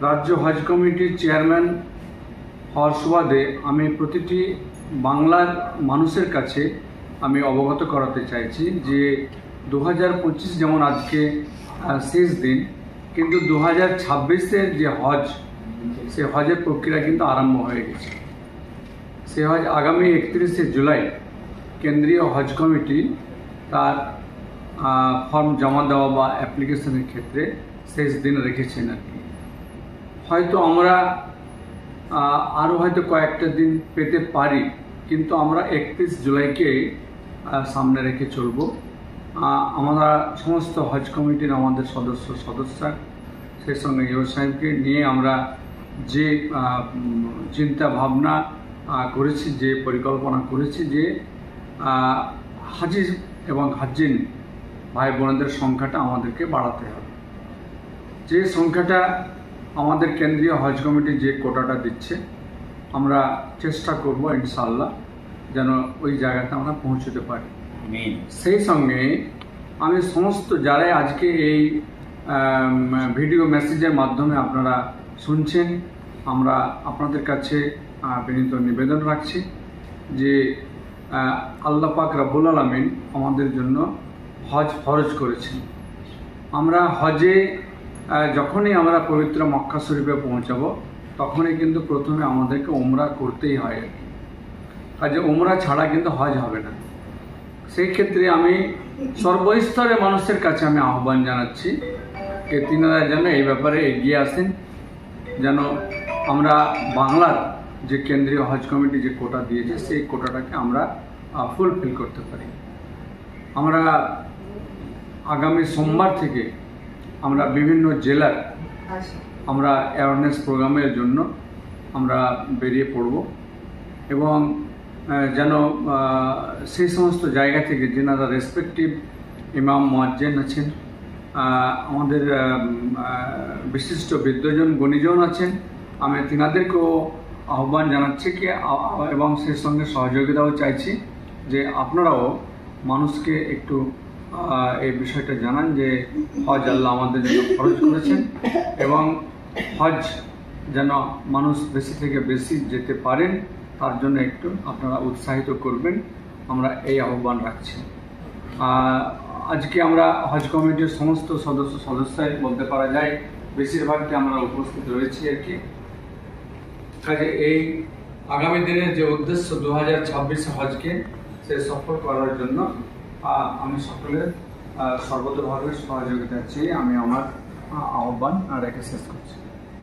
রাজ্য হজ কমিটির চেয়ারম্যান হওয়ার সুবাদে আমি প্রতিটি বাংলার মানুষের কাছে আমি অবগত করাতে চাইছি যে 2025 যেমন আজকে শেষ দিন, কিন্তু 2026-এর যে হজ, সে হজের প্রক্রিয়া কিন্তু আরম্ভ হয়ে গেছে। সে হজ আগামী 31শে জুলাই কেন্দ্রীয় হজ কমিটি তার ফর্ম জমা দেওয়া বা অ্যাপ্লিকেশনের ক্ষেত্রে শেষ দিন রেখেছেন আর কি। হয়তো আমরা আরও হয়তো কয়েকটা দিন পেতে পারি, কিন্তু আমরা 31 জুলাইকে সামনে রেখে চলব। আমরা সমস্ত হজ কমিটির আমাদের সদস্য সেই সঙ্গে ইউ সাহেবকে নিয়ে আমরা যে চিন্তা ভাবনা করেছি, যে পরিকল্পনা করেছি যে হাজি এবং হাজিন ভাই বোনদের সংখ্যাটা আমাদেরকে বাড়াতে হবে। যে সংখ্যাটা আমাদের কেন্দ্রীয় হজ কমিটি যে কোটাটা দিচ্ছে, আমরা চেষ্টা করব ইনশাআল্লাহ যেন ওই জায়গাটা আমরা পৌঁছতে পারি। সেই সঙ্গে আমি সমস্ত যারাই আজকে এই ভিডিও মেসেজের মাধ্যমে আপনারা শুনছেন, আমরা আপনাদের কাছে বিনীত নিবেদন রাখছি যে আল্লাহ পাক রব্বুল আলামিন আমাদের জন্য হজ ফরজ করেছেন। আমরা হজে যখনই আমরা পবিত্র মক্কা শরীফে পৌঁছাবো, তখনই কিন্তু প্রথমে আমাদেরকে উমরা করতেই হয় আর কি। কাজে উমরা ছাড়া কিন্তু হজ হবে না। সেই ক্ষেত্রে আমি সর্বস্তরের মানুষের কাছে আমি আহ্বান জানাচ্ছি যে তিনারা যেন এই ব্যাপারে এগিয়ে আসেন, যেন আমরা বাংলার যে কেন্দ্রীয় হজ কমিটি যে কোটা দিয়েছে সেই কোটাটাকে আমরা ফুলফিল করতে পারি। আমরা আগামী সোমবার থেকে আমরা বিভিন্ন জেলার আমরা অ্যাওয়ারনেস প্রোগ্রামের জন্য আমরা বেরিয়ে পড়ব এবং যেন সেই সমস্ত জায়গা থেকে যেনারা রেসপেক্টিভ ইমাম মুয়াজ্জিন আছেন, আমাদের বিশিষ্ট বিদ্বজন গণিজন আছেন, আমি তিনাদেরকেও আহ্বান জানাচ্ছি কি এবং সেই সঙ্গে সহযোগিতাও চাইছি যে আপনারাও মানুষকে একটু এই বিষয়টা জানান যে হজ আল্লাহ আমাদের জন্য ফরজ করেছেন এবং হজ যেন মানুষ বেশি থেকে বেশি যেতে পারেন, তার জন্য একটু আপনারা উৎসাহিত করবেন, আমরা এই আহ্বান রাখছি। আজকে আমরা হজ কমিটির সমস্ত সদস্যই বলতে পারা যায় বেশিরভাগটি আমরা উপস্থিত রয়েছি আর কি। কাজে এই আগামী দিনের যে উদ্দেশ্য 2026 হজকে সে সফল করার জন্য আমি সকলের সর্বতোভাবে সহযোগিতা চেয়ে আমি আমার আহ্বান রেখে শেষ করছি।